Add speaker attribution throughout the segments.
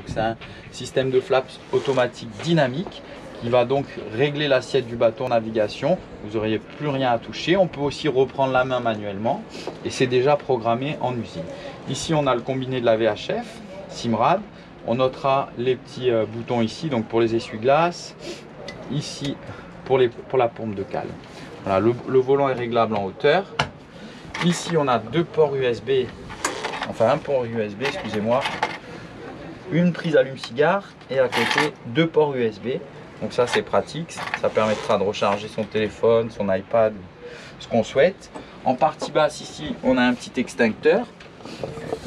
Speaker 1: c'est un système de flaps automatique dynamique qui va donc régler l'assiette du bateau en navigation. Vous n'auriez plus rien à toucher. On peut aussi reprendre la main manuellement et c'est déjà programmé en usine. Ici, on a le combiné de la VHF, Simrad. On notera les petits boutons ici, donc pour les essuie-glaces, ici pour la pompe de cale. Voilà, le volant est réglable en hauteur. Ici, on a deux ports USB, enfin un port USB, excusez-moi, une prise allume-cigare et à côté deux ports USB. Donc ça c'est pratique, ça permettra de recharger son téléphone, son iPad, ce qu'on souhaite. En partie basse ici on a un petit extincteur.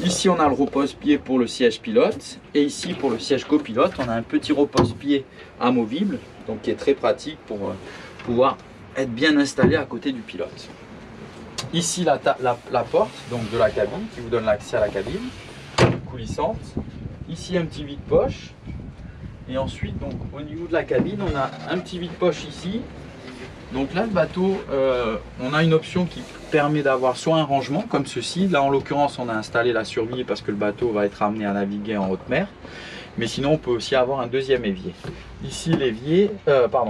Speaker 1: Ici on a le repose-pied pour le siège pilote et ici pour le siège copilote on a un petit repose-pied amovible, donc qui est très pratique pour pouvoir être bien installé à côté du pilote. Ici la porte donc de la cabine qui vous donne l'accès à la cabine coulissante. Ici un petit vide-poche. Et ensuite, donc, au niveau de la cabine, on a un petit vide-poche ici. Donc là, le bateau, on a une option qui permet d'avoir soit un rangement comme ceci. Là, en l'occurrence, on a installé la survie parce que le bateau va être amené à naviguer en haute mer. Mais sinon, on peut aussi avoir un deuxième évier. Ici, l'évier,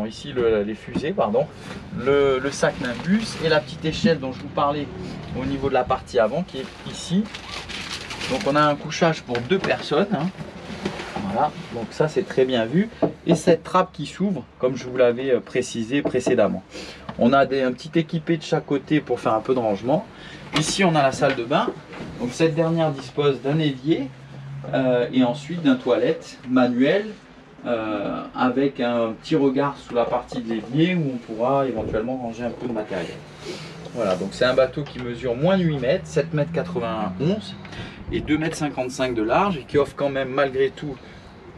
Speaker 1: ici les fusées, le sac Nimbus et la petite échelle dont je vous parlais au niveau de la partie avant qui est ici. Donc, on a un couchage pour 2 personnes. Hein. Voilà, donc ça c'est très bien vu. Et cette trappe qui s'ouvre, comme je vous l'avais précisé précédemment. On a un petit équipé de chaque côté pour faire un peu de rangement. Ici on a la salle de bain. Donc cette dernière dispose d'un évier et ensuite d'un toilette manuel avec un petit regard sous la partie de l'évier où on pourra éventuellement ranger un peu de matériel. Voilà, donc c'est un bateau qui mesure moins de 8 mètres, 7,91 m et 2,55 m de large et qui offre quand même malgré tout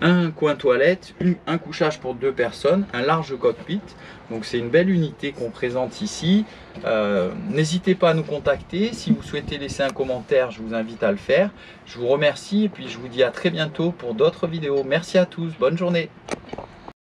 Speaker 1: un coin toilette, un couchage pour 2 personnes, un large cockpit. Donc c'est une belle unité qu'on présente ici. N'hésitez pas à nous contacter. Si vous souhaitez laisser un commentaire, je vous invite à le faire. Je vous remercie et puis je vous dis à très bientôt pour d'autres vidéos. Merci à tous, bonne journée.